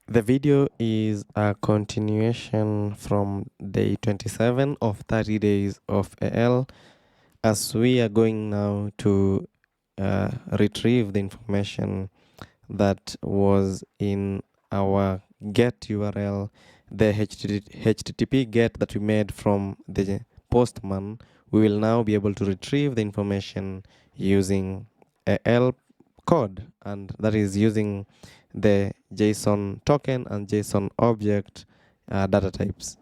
The video is a continuation from day 27 of 30 days of AL, as we are going now to retrieve the information that was in our get URL, the HTTP get that we made from the postman. We will now be able to retrieve the information using AL code, and that is using the JSON token and JSON object data types.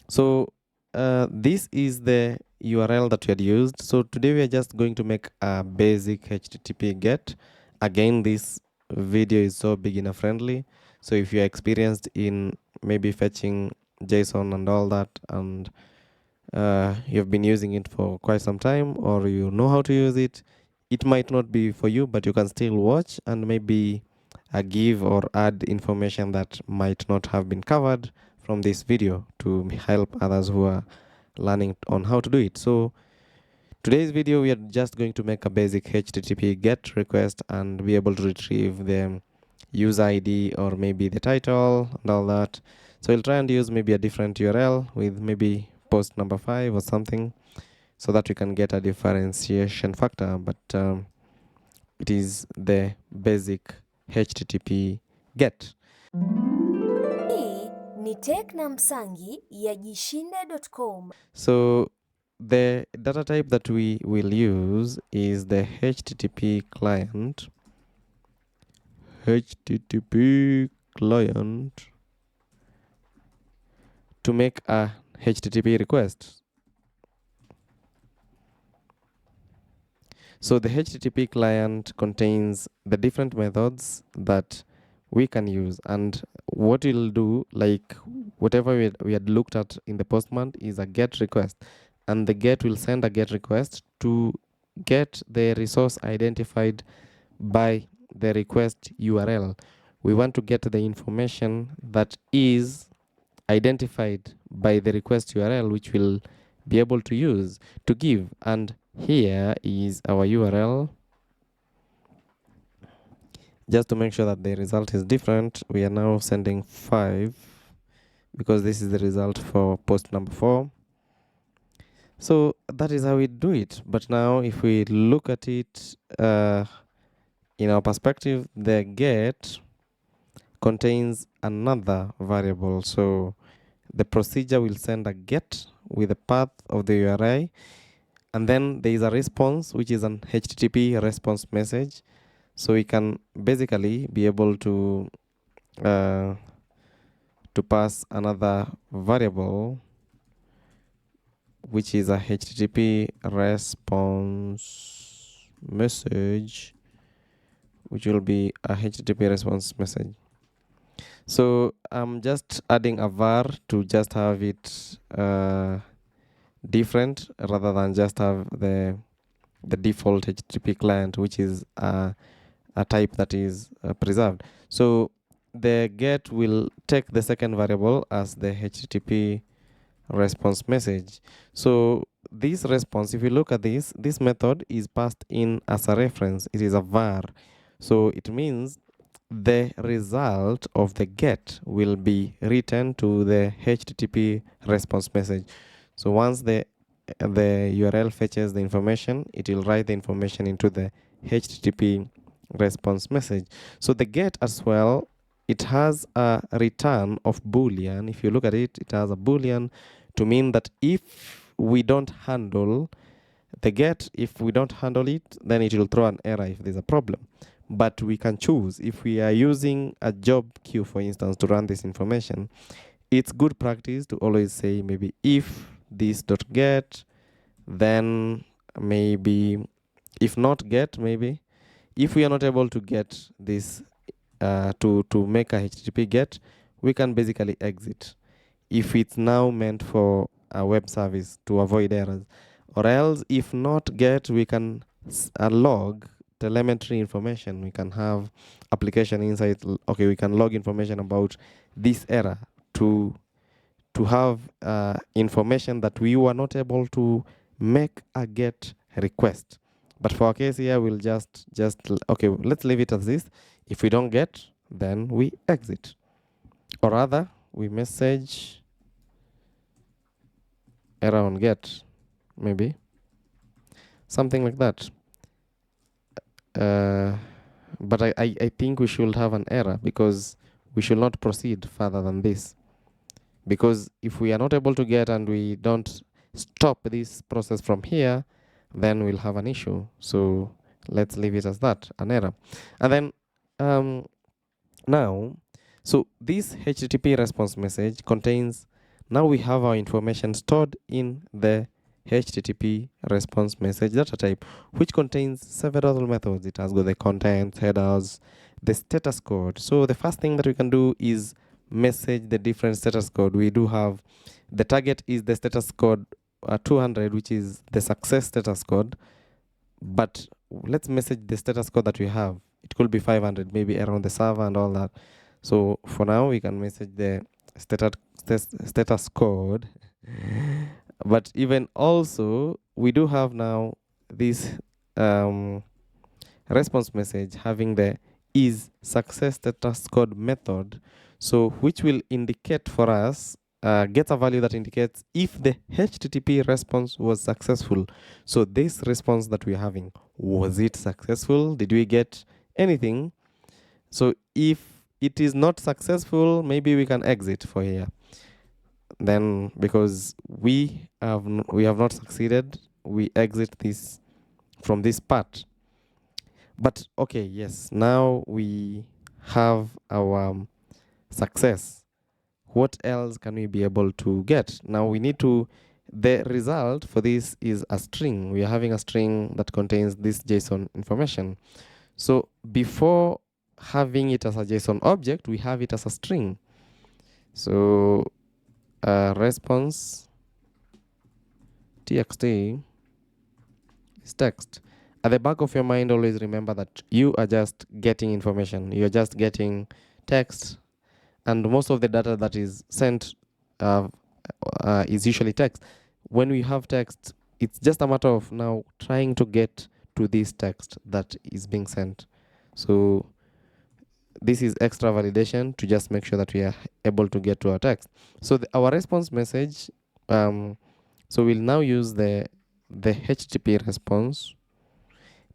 So this is the URL that we had used. So today we are just going to make a basic HTTP get. Again, this video is so beginner friendly. So if you are experienced in maybe fetching JSON and all that, and you've been using it for quite some time, or you know how to use it, it might not be for you, but you can still watch and maybe give or add information that might not have been covered from this video to help others who are learning on how to do it. So today's video, we are just going to make a basic HTTP GET request and be able to retrieve the user ID or maybe the title and all that. So we'll try and use maybe a different URL with maybe post number 5 or something, so that we can get a differentiation factor. But it is the basic HTTP GET. Hii ni Tech na Msangi ya jishinda.com. So the data type that we will use is the HTTP client. HTTP client to make a HTTP request. So the HTTP client contains the different methods that we can use, and what we'll do, like whatever we had looked at in the postman, is a get request, and the get will send a get request to get the resource identified by the request URL. We want to get the information that is identified by the request URL, which will be able to use to give. And here is our URL. Just to make sure that the result is different, we are now sending 5 because this is the result for post number 4. So that is how we do it. But now if we look at it in our perspective, the get contains another variable. So the procedure will send a get with the path of the URI, and then there is a response, which is an HTTP response message. So we can basically be able to pass another variable, which is a HTTP response message, which will be a HTTP response message. So I'm just adding a var to just have it different rather than just have the default HTTP client, which is a type that is preserved. So the get will take the second variable as the HTTP response message. So this response, if you look at this method is passed in as a reference. It is a var. So it means the result of the get will be written to the HTTP response message. So once the URL fetches the information, it will write the information into the HTTP response message. So the get as well, it has a return of boolean. If you look at it, it has a boolean to mean that if we don't handle the get, if we don't handle it, then it will throw an error if there's a problem. But we can choose. If we are using a job queue, for instance, to run this information, it's good practice to always say maybe if this dot get, then maybe if not get, maybe if we are not able to get this to make a HTTP get, we can basically exit if it's now meant for a web service to avoid errors. Or else, if not get, we can log telemetry information. We can have application insight. Okay, we can log information about this error to have information that we were not able to make a get request. But for our case here, we'll just okay, let's leave it as this. If we don't get, then we exit. or rather we message error on get, maybe something like that. But I think we should have an error, because we should not proceed further than this, because if we are not able to get and we don't stop this process from here, then we'll have an issue. So let's leave it as that, an error. And then now, so this HTTP response message contains, now we have our information stored in the HTTP response message data type, which contains several methods. It has got the contents, headers, the status code. So the first thing that we can do is message the different status code. We do have, the target is the status code 200, which is the success status code. But let's message the status code that we have. It could be 500, maybe around the server and all that. So for now, we can message the status code. But even also, we do have now this response message having the is success status code method, so which will indicate for us, get a value that indicates if the HTTP response was successful. So this response that we're having, was it successful? Did we get anything? So if it is not successful, maybe we can exit for here. Then because we have not succeeded, we exit this from this part. But okay, yes, now we have our success. What else can we be able to get? Now we need to, the result for this is a string. We are having a string that contains this JSON information. So before having it as a JSON object, we have it as a string. So response txt is text. At the back of your mind, always remember that you are just getting information. You're just getting text, and most of the data that is sent is usually text. When we have text, it's just a matter of now trying to get to this text that is being sent. So this is extra validation to just make sure that we are able to get to our text. So our response message, so we'll now use the HTTP response.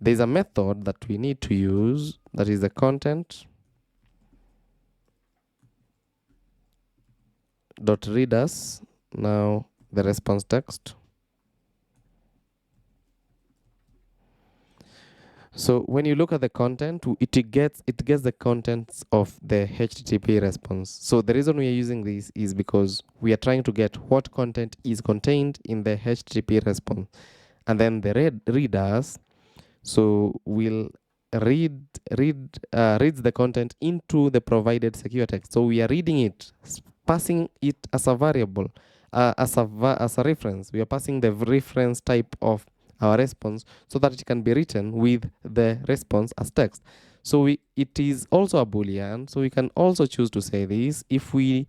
There's a method that we need to use, that is the content dot read us now the response text. So when you look at the content, it gets the contents of the HTTP response. So the reason we are using this is because we are trying to get what content is contained in the HTTP response, and then the readers, so we'll reads the content into the provided secure text. So we are reading it, passing it as a variable, as a reference. We are passing the reference type of our response so that it can be written with the response as text. So it is also a boolean. So we can also choose to say this: if we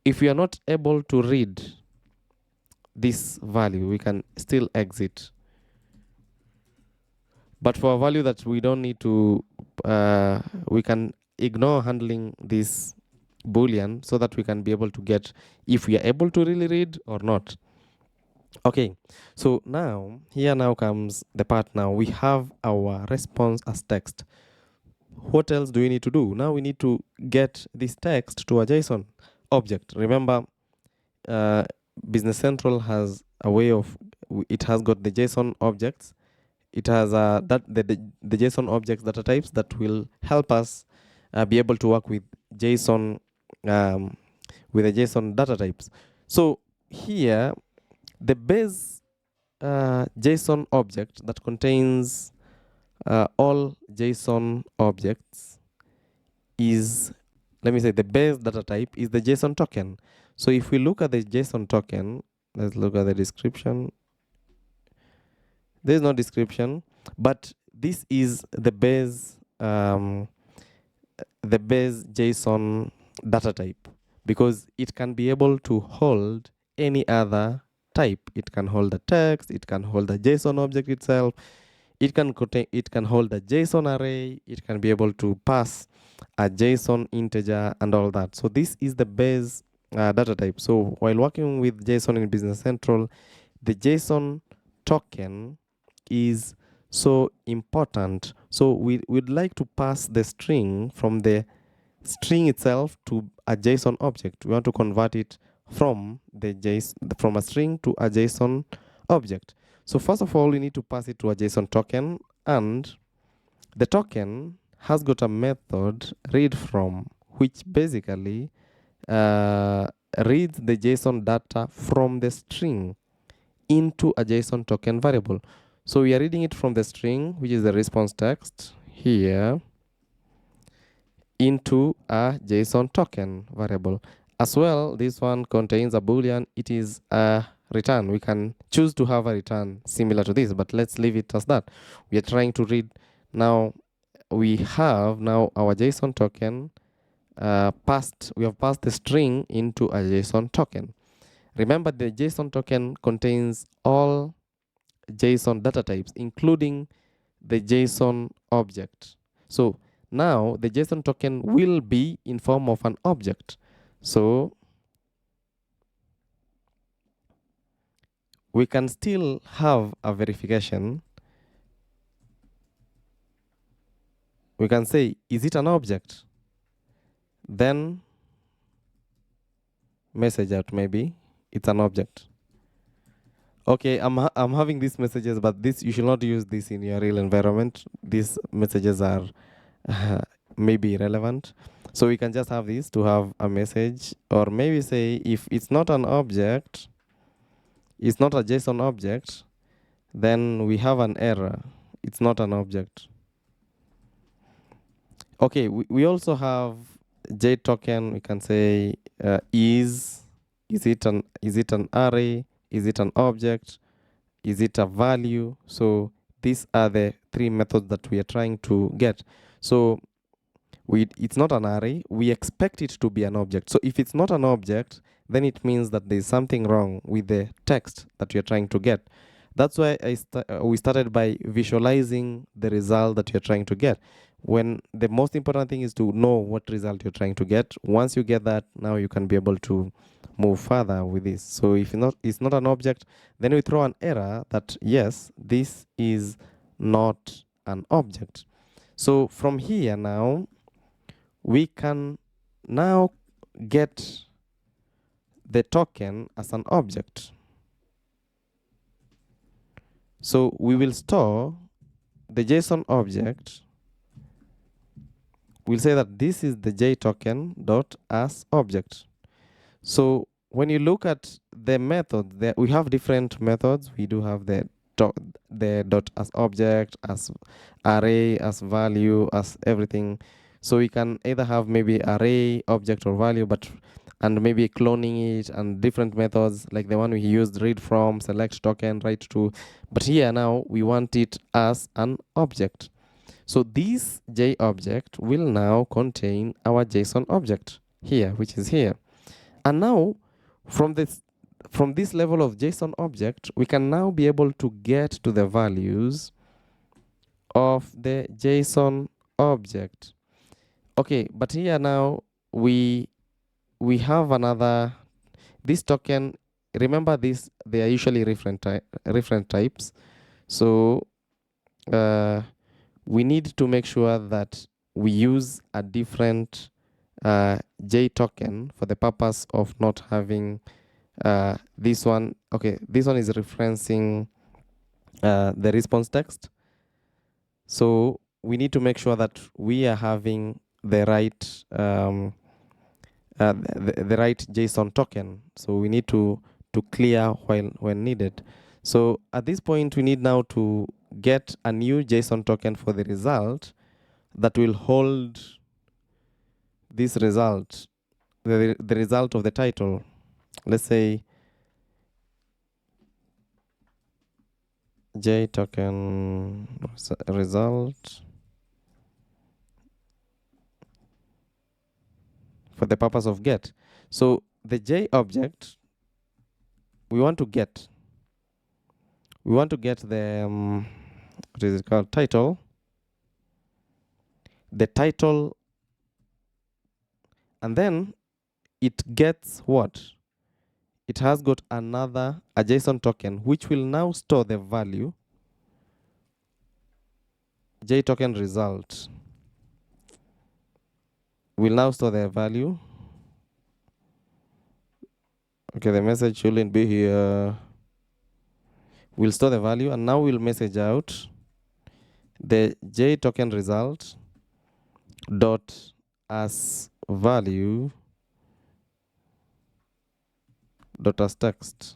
are not able to read this value, we can still exit. But for a value that we don't need to, we can ignore handling this boolean so that we can be able to get if we are able to really read or not. Okay, so now comes the part. Now we have our response as text. What else do we need to do? Now we need to get this text to a JSON object. Remember, Business Central has a way of, it has got the JSON objects. It has the JSON objects data types that will help us be able to work with JSON, with the JSON data types. So here, the base JSON object that contains all JSON objects is, let me say, the base data type is the JSON token. So if we look at the JSON token, let's look at the description. There's no description, but this is the base JSON data type, because it can be able to hold any other type. It can hold the text, it can hold the JSON object itself, it can hold a JSON array, it can be able to pass a JSON integer and all that. So this is the base data type. So while working with JSON in Business Central, the JSON token is so important. So we'd like to pass the string from the string itself to a JSON object. We want to convert it from from a string to a JSON object. So first of all, we need to pass it to a JSON token, and the token has got a method read from, which basically reads the JSON data from the string into a JSON token variable. So we are reading it from the string, which is the response text here, into a JSON token variable. As well, this one contains a boolean. It is a return. We can choose to have a return similar to this, but let's leave it as that. We are trying to read now. We have now our JSON token passed. We have passed the string into a JSON token. Remember, the JSON token contains all JSON data types, including the JSON object. So now the JSON token will be in form of an object. So we can still have a verification. We can say, is it an object? Then message out, maybe it's an object. Okay, I'm having these messages, but this, you should not use this in your real environment. These messages are maybe irrelevant. So we can just have this to have a message, or maybe say if it's not an object, it's not a JSON object, then we have an error. It's not an object. Okay, we also have JToken. We can say is it an array? Is it an object? Is it a value? So these are the three methods that we are trying to get. So it's not an array. We expect it to be an object. So if it's not an object, then it means that there's something wrong with the text that we are trying to get. That's why we started by visualizing the result that you're trying to get. When the most important thing is to know what result you're trying to get. Once you get that, now you can be able to move further with this. So if it's not an object, then we throw an error that yes, this is not an object. So from here now, we can now get the token as an object. So we will store the JSON object. We'll say that this is the JToken dot as object. So when you look at the methods, we have different methods. We do have the dot as object, as array, as value, as everything. So we can either have maybe array, object, or value, and maybe cloning it, and different methods like the one we used, read from, select token, write to. But here now we want it as an object. So this JObject will now contain our JSON object here, which is here. And now from this level of JSON object, we can now be able to get to the values of the JSON object. Okay, but here now we have another, this token, remember this, they are usually reference types. So we need to make sure that we use a different JToken for the purpose of not having this one. Okay, this one is referencing the response text. So we need to make sure that we are having the right the right JSON token. So we need to clear when needed. So at this point, we need now to get a new JSON token for the result that will hold this result, the result of the title. Let's say JToken result for the purpose of get. So the JObject, we want to get the what is it called, title, the title, and then it gets what? It has got a JSON token, which will now store the value JToken result will now store the value. Okay, the message shouldn't be here. We'll store the value, and now we'll message out the JToken result dot as value dot as text,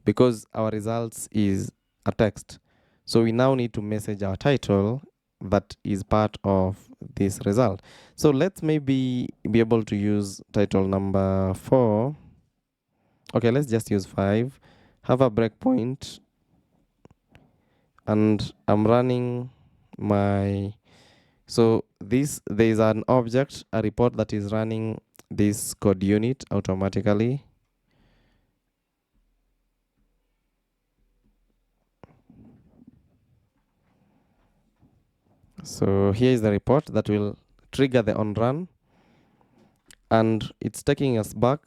because our results is a text. So we now need to message our title that is part of this result. So let's maybe be able to use title number 4. Okay, let's just use 5. Have a breakpoint, and I'm running my, so this, there is an object, a report that is running this code unit automatically. So here is the report that will trigger the on run, and it's taking us back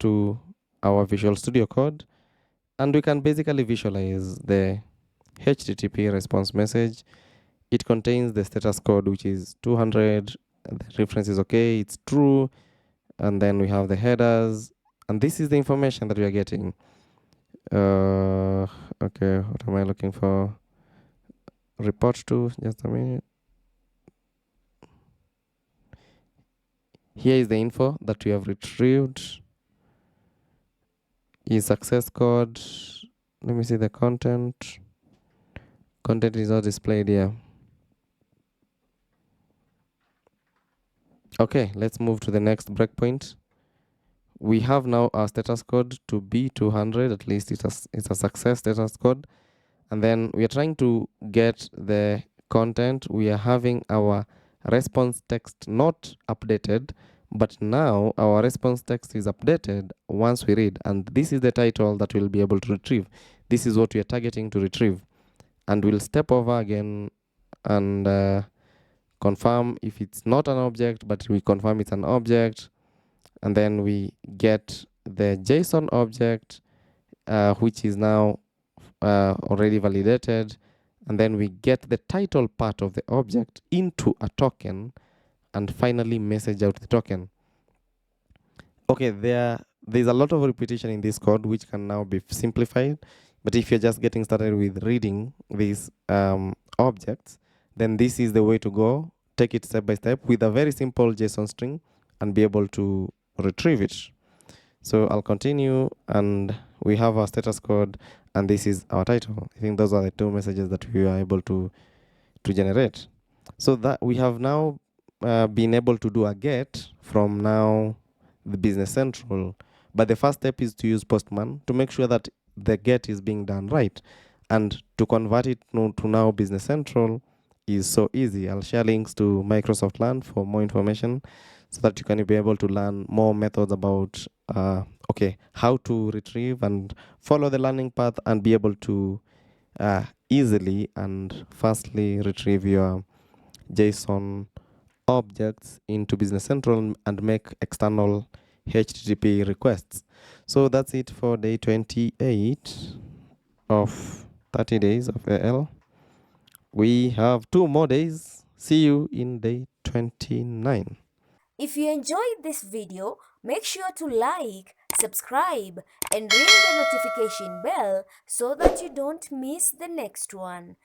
to our Visual Studio Code, and we can basically visualize the HTTP response message. It contains the status code, which is 200. The reference is okay, it's true, and then we have the headers, and this is the information that we are getting. Okay, what am I looking for? Report to, just a minute. Here is the info that we have retrieved. Is success code. Let me see the content. Content is not displayed here. Okay, let's move to the next breakpoint. We have now our status code to be 200. At least it's a success status code. And then we are trying to get the content. We are having our response text not updated, but now our response text is updated once we read, and this is the title that we'll be able to retrieve. This is what we are targeting to retrieve, and we'll step over again and confirm if it's not an object, but we confirm it's an object, and then we get the JSON object, which is now already validated, and then we get the title part of the object into a token, and finally message out the token. Okay, there's a lot of repetition in this code, which can now be simplified, but if you're just getting started with reading these objects, then this is the way to go. Take it step by step with a very simple JSON string and be able to retrieve it. So I'll continue, and we have our status code, and this is our title. I think those are the two messages that we are able to generate. So that we have now been able to do a get from now the Business Central. But the first step is to use Postman to make sure that the get is being done right. And to convert it to now Business Central is so easy. I'll share links to Microsoft Learn for more information, so that you can be able to learn more methods about how to retrieve and follow the learning path, and be able to easily and fastly retrieve your JSON objects into Business Central and make external HTTP requests. So that's it for day 28 of 30 days of AL. We have 2 more days. See you in day 29. If you enjoyed this video, make sure to like, subscribe, and ring the notification bell so that you don't miss the next one.